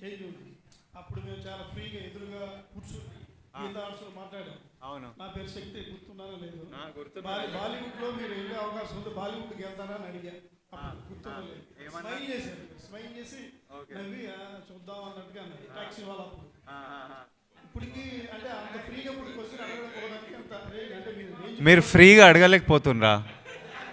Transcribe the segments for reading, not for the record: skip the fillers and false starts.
Change ఉంది. అప్పుడు మేము చాలా ఫ్రీగా ఎదురుగా కూర్చొని గీతాంశాలు మాట్లాడాం. అవును, నా పేరు శక్తి, గుర్తున్నానో లేదు. గుర్తున్నా. బాలీవుడ్ లో మీరు వెళ్ళే అవకాశం ఉంది, బాలీవుడ్కి వెళ్తారా అని అడిగా. గుర్తున్నా లేదు. స్మైల్ చేశారు, స్మైల్ చేసి నవ్వి చూద్దాం అన్నట్టుగా అన్నారు టాక్సీ వాళ్ళ. అప్పుడు ఇప్పటికి అంటే అంత ఫ్రీగా ఇప్పుడు క్వశ్చన్ అడగకపోవడానికి అంత అంటే మీరు ఫ్రీగా అడగలేకపోతుండ్రా?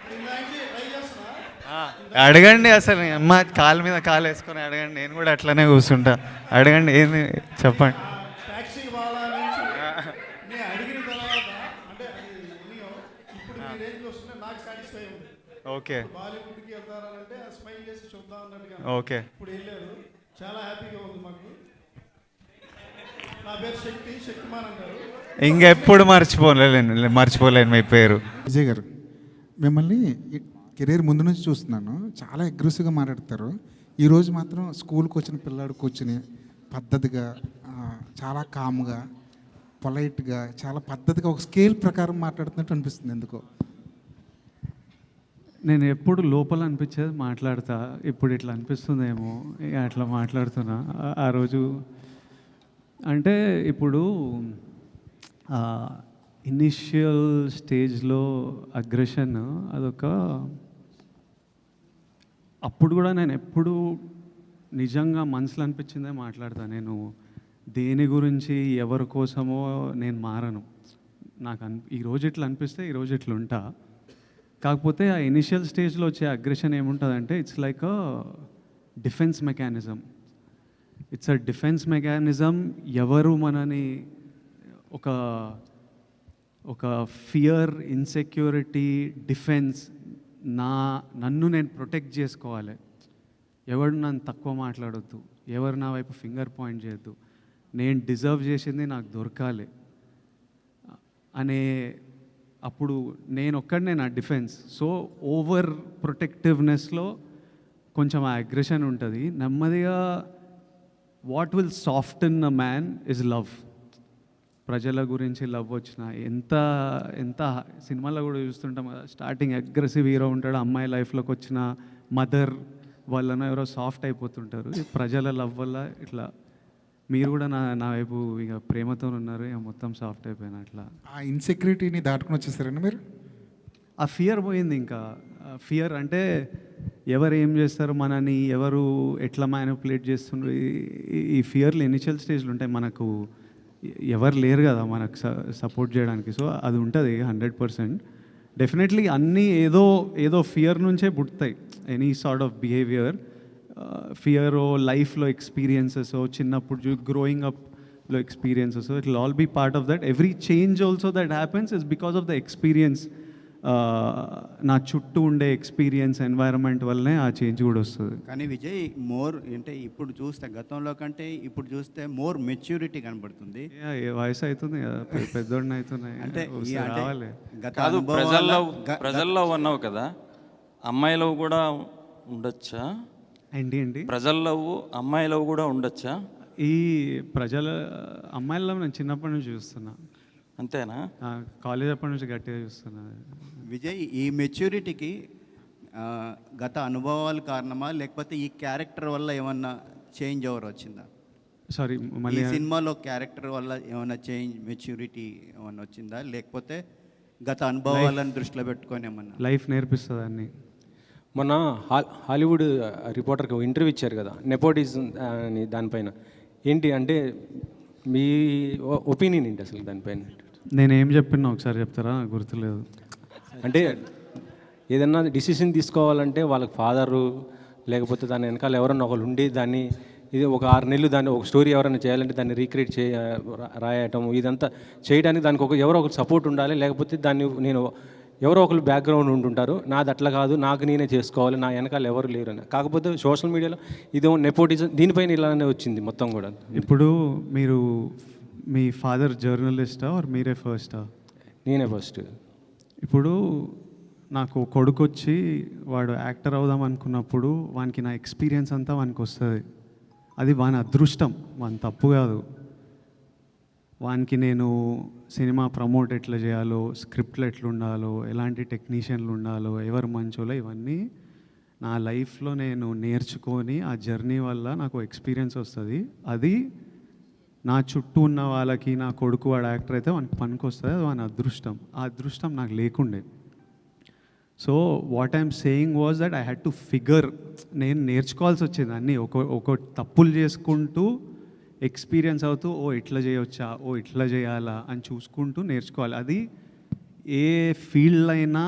ట్రై చేస్తున్నా. అడగండి, అసలు అమ్మ కాలు మీద కాలు వేసుకొని అడగండి, నేను కూడా అట్లనే కూర్చుంటా. అడగండి, ఏంది చెప్పండి. టాక్సీ వాళ్ళ నుంచి నేను అడిగిన తర్వాత అంటే ఇప్పుడు మీ రేంజ్ వస్తుంటే నాకు సాటిస్ఫై ఉంది. ఓకే, బాలీవుడ్కి వెళ్తారంటే స్మైల్ చేసి చూద్దాం అన్నట్టుగా. ఓకే, ఇప్పుడు వెళ్ళారు, చాలా హ్యాపీగా ఉంది మాకు. నా పేరు శక్తి, శక్తిమాన్ అంటారు. ఇంకెప్పుడు మర్చిపోలేను మీ పేరు. విజయ్ గారు, మిమ్మల్ని కెరీర్ ముందు నుంచి చూస్తున్నాను, చాలా అగ్రెసివ్గా మాట్లాడతారు. ఈరోజు మాత్రం స్కూల్కి వచ్చిన పిల్లాడు కూర్చుని పద్ధతిగా, చాలా కామ్గా, పొలైట్గా, చాలా పద్ధతిగా ఒక స్కేల్ ప్రకారం మాట్లాడుతున్నట్టు అనిపిస్తుంది. ఎందుకో నేను ఎప్పుడు లోపల అనిపించేది మాట్లాడతా, ఇప్పుడు ఇట్లా అనిపిస్తుందేమో అట్లా మాట్లాడుతున్నా. ఆ రోజు అంటే ఇప్పుడు ఇనిషియల్ స్టేజ్లో అగ్రెషన్ అదొక, అప్పుడు కూడా నేను ఎప్పుడు నిజంగా మనసులో అనిపించిందే మాట్లాడతాను. నేను దేని గురించి ఎవరి కోసమో నేను మారను. నాకు ఈరోజు ఇట్లా అనిపిస్తే ఈరోజు ఇట్లా ఉంటా. కాకపోతే ఆ ఇనిషియల్ స్టేజ్లో వచ్చే అగ్రెషన్ ఏముంటుందంటే it's like a defence mechanism. It's a defence mechanism. ఎవరు మనని ఒక ఫియర్, ఇన్సెక్యూరిటీ, డిఫెన్స్, నన్ను నేను ప్రొటెక్ట్ చేసుకోవాలి. ఎవరు నన్ను తక్కువ మాట్లాడొద్దు, ఎవరు నా వైపు ఫింగర్ పాయింట్ చేయొద్దు, నేను డిజర్వ్ చేసింది నాకు దొరకాలి అనే, అప్పుడు నేను నా డిఫెన్స్. సో ఓవర్ ప్రొటెక్టివ్నెస్లో కొంచెం ఆ అగ్రెషన్ ఉంటుంది. నెమ్మదిగా what will soften a man is love. ప్రజల గురించి లవ్ వచ్చిన ఎంత సినిమాల్లో కూడా చూస్తుంటాం కదా, స్టార్టింగ్ అగ్రెసివ్ హీరో ఉంటాడు, అమ్మాయి లైఫ్లోకి వచ్చిన మదర్ వలన ఎవరో సాఫ్ట్ అయిపోతుంటారు. ప్రజల లవ్ వల్ల ఇట్లా మీరు కూడా నా వైపు ఇక ప్రేమతో ఉన్నారు, ఇక మొత్తం సాఫ్ట్ అయిపోయినా. అట్లా ఆ ఇన్సెక్యూరిటీని దాటుకుని వచ్చేసారండి మీరు. ఆ ఫియర్ పోయింది. ఇంకా ఫియర్ అంటే ఎవరు ఏం చేస్తారు, మనని ఎవరు ఎట్లా మ్యానిపులేట్ చేస్తుండ్రు, ఈ ఫియర్లు ఇనిషియల్ స్టేజ్లు ఉంటాయి. మనకు ఎవరు లేరు కదా మనకు సపోర్ట్ చేయడానికి. సో అది ఉంటుంది 100%. డెఫినెట్లీ అన్నీ ఏదో ఫియర్ నుంచే పుడతాయి. Any sort of behaviour, fear లైఫ్లో ఎక్స్పీరియన్సెస్, చిన్నప్పుడు గ్రోయింగ్ అప్లో experiences, it will all be part of that. Every change also that happens is because of the experience. నా చుట్టూ ఉండే ఎక్స్పీరియన్స్, ఎన్వైరన్మెంట్ వల్లనే ఆ చేంజ్ కూడా వస్తుంది. కానీ విజయ్ మోర్ అంటే ఇప్పుడు చూస్తే గతంలో కంటే ఇప్పుడు చూస్తే మోర్ మెచ్యూరిటీ కనబడుతుంది. వయసు అవుతుంది కదా, పెద్దోడిని అవుతున్నాయి అంటే రావాలి. కాదు, ప్రజల్లో ఉన్నావు కదా, అమ్మాయిలో కూడా ఉండొచ్చా? ఏంటి ప్రజల్లో అమ్మాయిలో కూడా ఉండొచ్చా? ఈ ప్రజల అమ్మాయిల్లో నేను చిన్నప్పటి నుంచి చూస్తున్నా. అంతేనా? కాలేజ్ అప్పటి నుంచి గట్టిగా చూస్తున్నా. విజయ్, ఈ మెచ్యూరిటీకి గత అనుభవాలు కారణమా, లేకపోతే ఈ క్యారెక్టర్ వల్ల ఏమన్నా చేంజ్ ఓవర్ వచ్చిందా? సారీ, మళ్ళీ సినిమాలో క్యారెక్టర్ వల్ల ఏమన్నా చేంజ్, మెచ్యూరిటీ ఏమన్నా వచ్చిందా, లేకపోతే గత అనుభవాలను దృష్టిలో పెట్టుకొని ఏమన్నా? లైఫ్ నేర్పిస్తుంది అన్ని. మొన్న హాలీవుడ్ రిపోర్టర్కి ఇంటర్వ్యూ ఇచ్చారు కదా, నెపోటిజం అని, దానిపైన ఏంటి అంటే మీ ఒపీనియన్ ఏంటి అసలు దానిపైన? నేనేం చెప్పినా ఒకసారి చెప్తారా? గుర్తులేదు. అంటే ఏదన్నా డిసిషన్ తీసుకోవాలంటే వాళ్ళకి ఫాదరు లేకపోతే దాని వెనకాల ఎవరన్నా ఒకరు ఉండి దాన్ని, ఇది ఒక 6 నెలలు దాన్ని ఒక స్టోరీ ఎవరైనా చేయాలంటే దాన్ని రీక్రియేట్ రాయటం, ఇదంతా చేయడానికి దానికి ఎవరో ఒకరు సపోర్ట్ ఉండాలి. లేకపోతే దాన్ని ఎవరో ఒకరు బ్యాక్గ్రౌండ్ ఉంటుంటారు. నాది అట్లా కాదు, నాకు నేనే చేసుకోవాలి, నా వెనకాల ఎవరు లేరు అని. కాకపోతే సోషల్ మీడియాలో ఇదేమో నెపోటిజం, దీనిపైన ఇలానే వచ్చింది మొత్తం కూడా. ఇప్పుడు మీరు మీ ఫాదర్ జర్నలిస్టా ఆర్ మీరే ఫస్టా? నేనే ఫస్ట్. ఇప్పుడు నాకు కొడుకు వచ్చి వాడు యాక్టర్ అవుదాం అనుకున్నప్పుడు వానికి నా ఎక్స్పీరియన్స్ అంతా వానికి వస్తుంది. అది వాని అదృష్టం, వాని తప్పు కాదు. వానికి నేను సినిమా ప్రమోట్ ఎట్లా చేయాలో, స్క్రిప్ట్లు ఎట్లా ఉండాలో, ఎలాంటి టెక్నీషియన్లు ఉండాలో, ఎవరు మంచోలో, ఇవన్నీ నా లైఫ్లో నేను నేర్చుకొని ఆ జర్నీ వల్ల నాకు ఎక్స్పీరియన్స్ వస్తుంది. అది నా చుట్టూ ఉన్న వాళ్ళకి, నా కొడుకు వాడు యాక్టర్ అయితే వానికి పనికి వస్తుంది, అది వాని అదృష్టం. ఆ అదృష్టం నాకు లేకుండే. So what I'm saying was that I had to figure, నేను నేర్చుకోవాల్సి వచ్చేది అన్నీ. ఒక తప్పులు చేసుకుంటూ ఎక్స్పీరియన్స్ అవుతూ, ఓ ఇట్లా చేయవచ్చా, ఓ ఇట్లా చేయాలా అని చూసుకుంటూ నేర్చుకోవాలి. అది ఏ ఫీల్డ్ అయినా,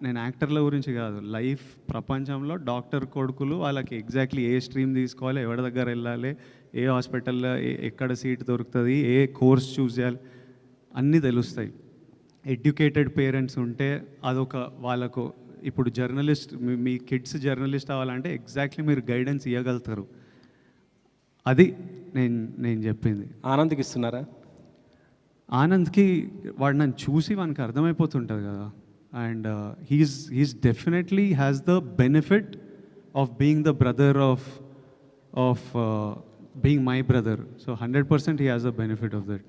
నేను యాక్టర్ల గురించి కాదు, లైఫ్ ప్రపంచంలో డాక్టర్ కొడుకులు వాళ్ళకి ఎగ్జాక్ట్లీ ఏ స్ట్రీమ్ తీసుకోవాలి, ఎవరి దగ్గర వెళ్ళాలి, ఏ హాస్పిటల్లో ఎక్కడ సీట్ దొరుకుతుంది, ఏ కోర్స్ చూస్ చేయాలి, అన్నీ తెలుస్తాయి. ఎడ్యుకేటెడ్ పేరెంట్స్ ఉంటే అదొక వాళ్ళకు, ఇప్పుడు జర్నలిస్ట్, మీ కిడ్స్ జర్నలిస్ట్ అవ్వాలంటే ఎగ్జాక్ట్లీ మీరు గైడెన్స్ ఇవ్వగలుగుతారు. అది నేను చెప్పింది. ఆనంద్కి ఇస్తున్నారా? ఆనంద్కి వాడు నన్ను చూసి వానికి అర్థమైపోతుంటుంది కదా. And he's definitely has the benefit of being the brother of being my brother. So 100% he has the benefit of that.